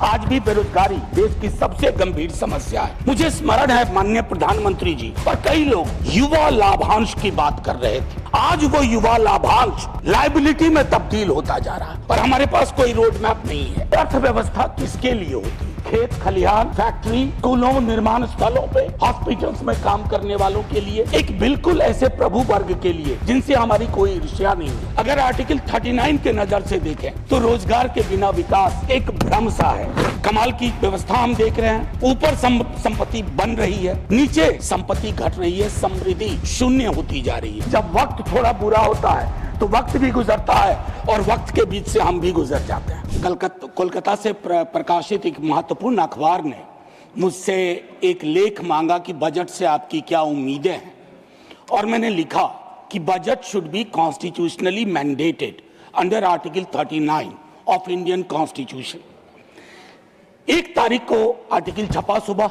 आज भी बेरोजगारी देश की सबसे गंभीर समस्या है। मुझे स्मरण है माननीय प्रधानमंत्री जी और कई लोग युवा लाभांश की बात कर रहे थे। आज वो युवा लाभांश लायबिलिटी में तब्दील होता जा रहा है और हमारे पास कोई रोड मैप नहीं है। अर्थव्यवस्था किसके लिए होती है? खेत खलिहान, फैक्ट्री, स्कूलों, निर्माण स्थलों पे, हॉस्पिटल्स में काम करने वालों के लिए, एक बिल्कुल ऐसे प्रभु वर्ग के लिए जिनसे हमारी कोई ईर्ष्या नहीं है। अगर आर्टिकल 39 के नजर से देखें तो रोजगार के बिना विकास एक भ्रम सा है। कमाल की व्यवस्था हम देख रहे हैं। ऊपर संपत्ति बन रही है, नीचे संपत्ति घट रही है, समृद्धि शून्य होती जा रही है। जब वक्त थोड़ा बुरा होता है तो वक्त भी गुजरता है और वक्त के बीच से हम भी गुजर जाते हैं। कोलकाता से प्रकाशित एक महत्वपूर्ण अखबार ने मुझसे एक लेख मांगा कि बजट से आपकी क्या उम्मीदें हैं, और मैंने लिखा कि budget should be constitutionally mandated under article 39 of Indian constitution. 1 तारीख को आर्टिकल छपा सुबह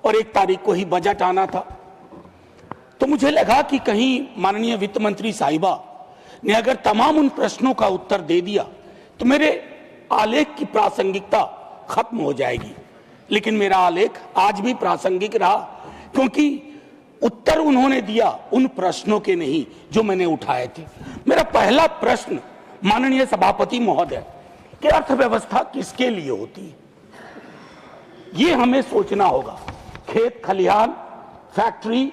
और 1 तारीख को ही बजट आना था। तो मुझे लगा कि कहीं माननीय वित्त मंत्री साहिबा ने अगर तमाम उन प्रश्नों का उत्तर दे दिया तो मेरे आलेख की प्रासंगिकता खत्म हो जाएगी। लेकिन मेरा आलेख आज भी प्रासंगिक रहा, क्योंकि उत्तर उन्होंने दिया उन प्रश्नों के नहीं जो मैंने उठाए थे। मेरा पहला प्रश्न माननीय सभापति महोदय कि अर्थव्यवस्था किसके लिए होती है, ये हमें सोचना होगा। खेत खलिहान, फैक्ट्री,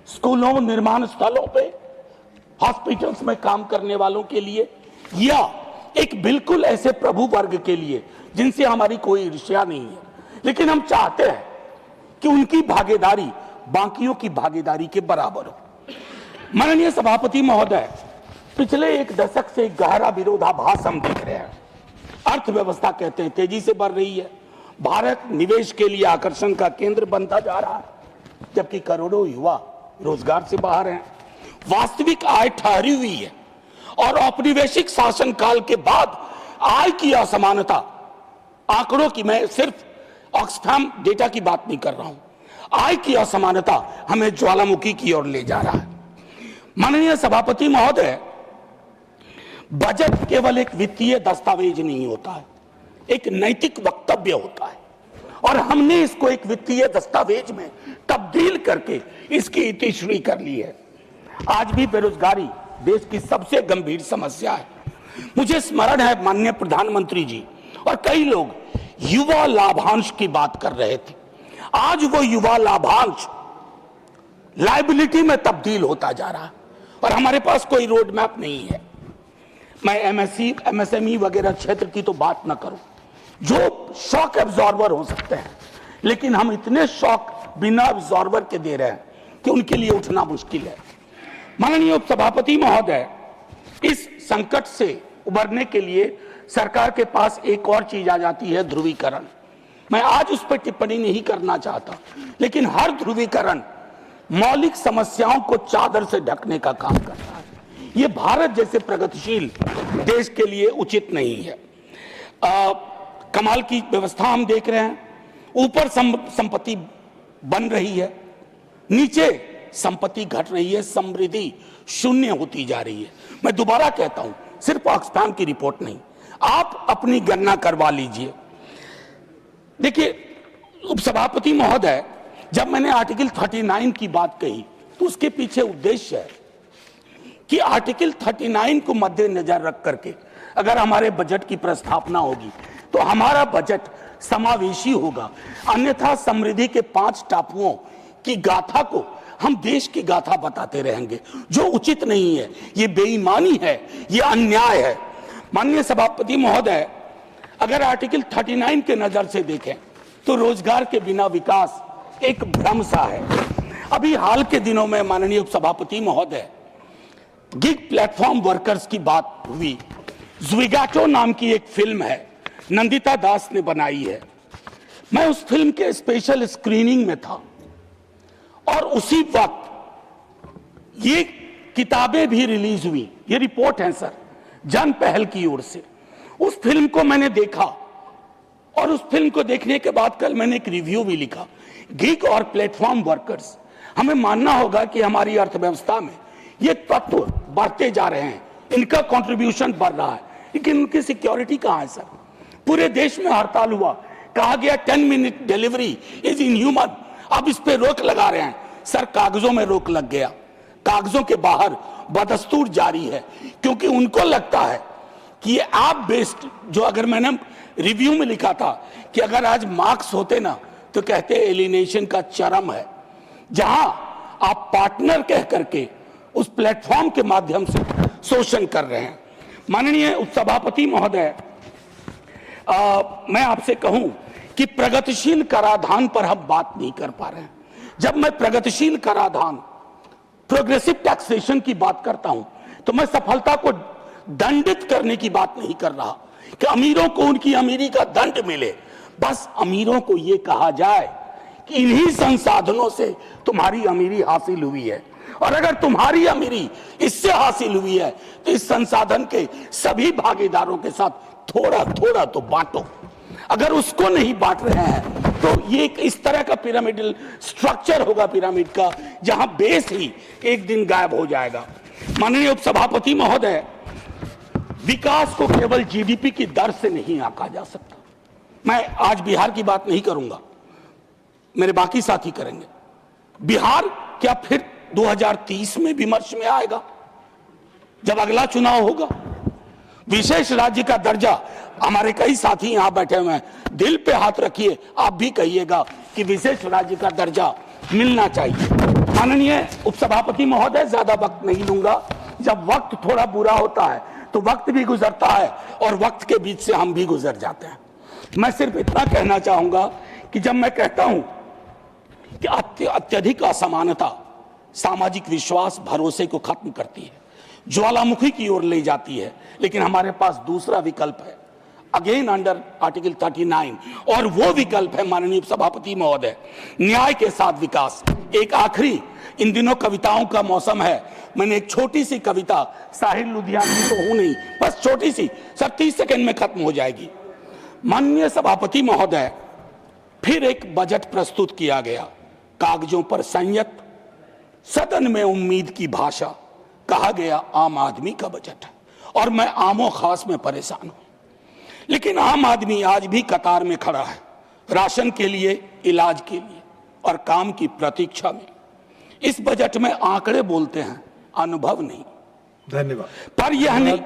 स्कूलों, निर्माण स्थलों पे, हॉस्पिटल्स में काम करने वालों के लिए, या एक बिल्कुल ऐसे प्रभु वर्ग के लिए जिनसे हमारी कोई ईर्ष्या नहीं है, लेकिन हम चाहते हैं कि उनकी भागीदारी बाकियों की भागीदारी के बराबर हो। माननीय सभापति महोदय, पिछले 1 दशक से एक गहरा विरोधाभास हम देख रहे हैं। अर्थव्यवस्था कहते हैं तेजी से बढ़ रही है, भारत निवेश के लिए आकर्षण का केंद्र बनता जा रहा है, जबकि करोड़ों युवा रोजगार से बाहर हैं। वास्तविक आय ठहरी हुई है और औपनिवेशिक शासनकाल के बाद आय की असमानता, आंकड़ों की, मैं सिर्फ ऑक्सफैम डेटा की बात नहीं कर रहा हूं, आय की असमानता हमें ज्वालामुखी की ओर ले जा रहा है। माननीय सभापति महोदय, बजट केवल एक वित्तीय दस्तावेज नहीं होता है, एक नैतिक वक्तव्य होता है, और हमने इसको एक वित्तीय दस्तावेज में तब्दील करके इसकी इतिश्री कर ली है। आज भी बेरोजगारी देश की सबसे गंभीर समस्या है। मुझे स्मरण है माननीय प्रधानमंत्री जी और कई लोग युवा लाभांश की बात कर रहे थे। आज वो युवा लाभांश लायबिलिटी में तब्दील होता जा रहा है और हमारे पास कोई रोड मैप नहीं है। मैं एमएसएमई वगैरह क्षेत्र की तो बात ना करूं, जो शॉक एब्जॉर्बर हो सकते हैं, लेकिन हम इतने शॉक बिना एब्जॉर्बर के दे रहे हैं कि उनके लिए उठना मुश्किल है। माननीय उपसभापति महोदय, इस संकट से उबरने के लिए सरकार के पास एक और चीज आ जाती है, ध्रुवीकरण। मैं आज उस पर टिप्पणी नहीं करना चाहता, लेकिन हर ध्रुवीकरण मौलिक समस्याओं को चादर से ढकने का काम करता है। ये भारत जैसे प्रगतिशील देश के लिए उचित नहीं है। कमाल की व्यवस्था हम देख रहे हैं। ऊपर संपत्ति बन रही है, नीचे संपत्ति घट रही है, समृद्धि शून्य होती जा रही है। मैं दोबारा कहता हूं, सिर्फ ऑक्सफैम की रिपोर्ट नहीं, आप अपनी गणना करवा लीजिए। देखिए उपसभापति महोदय, जब मैंने आर्टिकल 39 की बात कही तो उसके पीछे उद्देश्य है कि आर्टिकल 39 को मद्देनजर रख करके अगर हमारे बजट की प्रस्तावना होगी तो हमारा बजट समावेशी होगा। अन्यथा समृद्धि के 5 टापुओं की गाथा को हम देश की गाथा बताते रहेंगे, जो उचित नहीं है। ये बेईमानी है, ये अन्याय है। माननीय सभापति महोदय, अगर आर्टिकल 39 के नजर से देखें तो रोजगार के बिना विकास एक भ्रम सा है। अभी हाल के दिनों में माननीय उपसभापति महोदय, गिग प्लेटफॉर्म वर्कर्स की बात हुई। ज़्विगाटो नाम की एक फिल्म है, नंदिता दास ने बनाई है। मैं उस फिल्म के स्पेशल स्क्रीनिंग में था और उसी वक्त ये किताबें भी रिलीज हुई। ये रिपोर्ट है सर, जन पहल की ओर से। उस फिल्म को मैंने देखा और उस फिल्म को देखने के बाद कल मैंने एक रिव्यू भी लिखा। गिग और प्लेटफॉर्म वर्कर्स, हमें मानना होगा कि हमारी अर्थव्यवस्था में ये तत्व बढ़ते जा रहे हैं, इनका कंट्रीब्यूशन बढ़ रहा है, लेकिन उनकी सिक्योरिटी कहां है सर? पूरे देश में हड़ताल हुआ, कहा गया 10 मिनट डिलीवरी इज इनह्यूमन, अब इस पे रोक लगा रहे हैं। सर कागजों में रोक लग गया, कागजों के बाहर बदस्तूर जारी है, क्योंकि उनको लगता है कि ये ऐप बेस्ड, जो अगर मैंने रिव्यू में लिखा था कि अगर आज मार्क्स होते ना तो कहते एलिनेशन का चरम है, जहां आप पार्टनर कह करके उस प्लेटफॉर्म के माध्यम से शोषण कर रहे हैं। माननीय उपसभापति महोदय, मैं आपसे कहूं कि प्रगतिशील कराधान पर हम बात नहीं कर पा रहे हैं। जब मैं प्रगतिशील कराधान, प्रोग्रेसिव टैक्सेशन की बात करता हूं तो मैं सफलता को दंडित करने की बात नहीं कर रहा कि अमीरों को उनकी अमीरी का दंड मिले। बस अमीरों को यह कहा जाए कि इन्हीं संसाधनों से तुम्हारी अमीरी हासिल हुई है, और अगर तुम्हारी अमीरी इससे हासिल हुई है तो इस संसाधन के सभी भागीदारों के साथ थोड़ा थोड़ा तो बांटो। अगर उसको नहीं बांट रहे हैं तो ये इस तरह का पिरामिडल स्ट्रक्चर होगा पिरामिड का, जहां बेस ही एक दिन गायब हो जाएगा। माननीय उपसभापति महोदय, विकास को केवल जीडीपी की दर से नहीं आंका जा सकता। मैं आज बिहार की बात नहीं करूंगा, मेरे बाकी साथी करेंगे। बिहार क्या फिर 2030 में विमर्श में आएगा जब अगला चुनाव होगा? विशेष राज्य का दर्जा, हमारे कई साथी यहां बैठे हुए हैं, दिल पे हाथ रखिए, आप भी कहिएगा कि विशेष राज्य का दर्जा मिलना चाहिए। माननीय उपसभापति महोदय, ज्यादा वक्त नहीं लूंगा। जब वक्त थोड़ा बुरा होता है तो वक्त भी गुजरता है और वक्त के बीच से हम भी गुजर जाते हैं। मैं सिर्फ इतना कहना चाहूंगा कि जब मैं कहता हूं कि अत्यधिक असमानता सामाजिक विश्वास, भरोसे को खत्म करती है, ज्वालामुखी की ओर ले जाती है, लेकिन हमारे पास दूसरा विकल्प है, अगेन अंडर आर्टिकल 39, और वो विकल्प है माननीय सभापति महोदय, न्याय के साथ विकास। एक आखिरी, इन दिनों कविताओं का मौसम है, मैंने एक छोटी सी कविता, साहिर लुधियानवी तो हूं नहीं, बस छोटी सी, सर 30 सेकंड में खत्म हो जाएगी। माननीय सभापति महोदय, फिर एक बजट प्रस्तुत किया गया, कागजों पर संयत, सदन में उम्मीद की भाषा, कहा गया आम आदमी का बजट है, और मैं आमो खास में परेशान हूं। लेकिन आम आदमी आज भी कतार में खड़ा है, राशन के लिए, इलाज के लिए और काम की प्रतीक्षा में। इस बजट में आंकड़े बोलते हैं, अनुभव नहीं। धन्यवाद। पर यह नहीं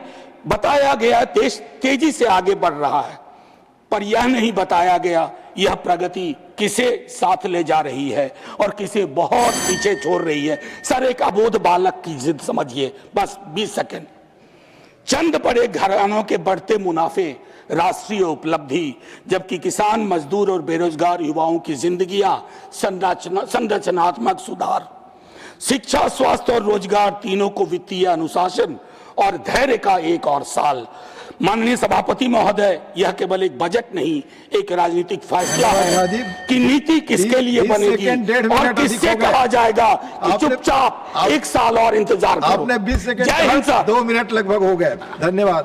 बताया गया देश तेजी से आगे बढ़ रहा है, पर यह नहीं बताया गया यह प्रगति किसे साथ ले जा रही है और किसे बहुत पीछे छोड़ रही है। सर, एक अबोध बालक की जिद समझिए, बस 20 सेकंड। चंद बड़े घरानों के बढ़ते मुनाफे राष्ट्रीय उपलब्धि, जबकि किसान, मजदूर और बेरोजगार युवाओं की जिंदगियां संरचनात्मक सुधार, शिक्षा, स्वास्थ्य और रोजगार तीनों को वित्तीय अनुशासन और धैर्य का एक और साल। माननीय सभापति महोदय, यह केवल एक बजट नहीं, एक राजनीतिक फैसला है कि नीति किसके लिए बनेगी और किससे कहा जाएगा कि चुपचाप 1 साल और इंतजार करो। आपने 20 सेकंड, जय हिंद सर। 2 मिनट लगभग हो गए। धन्यवाद।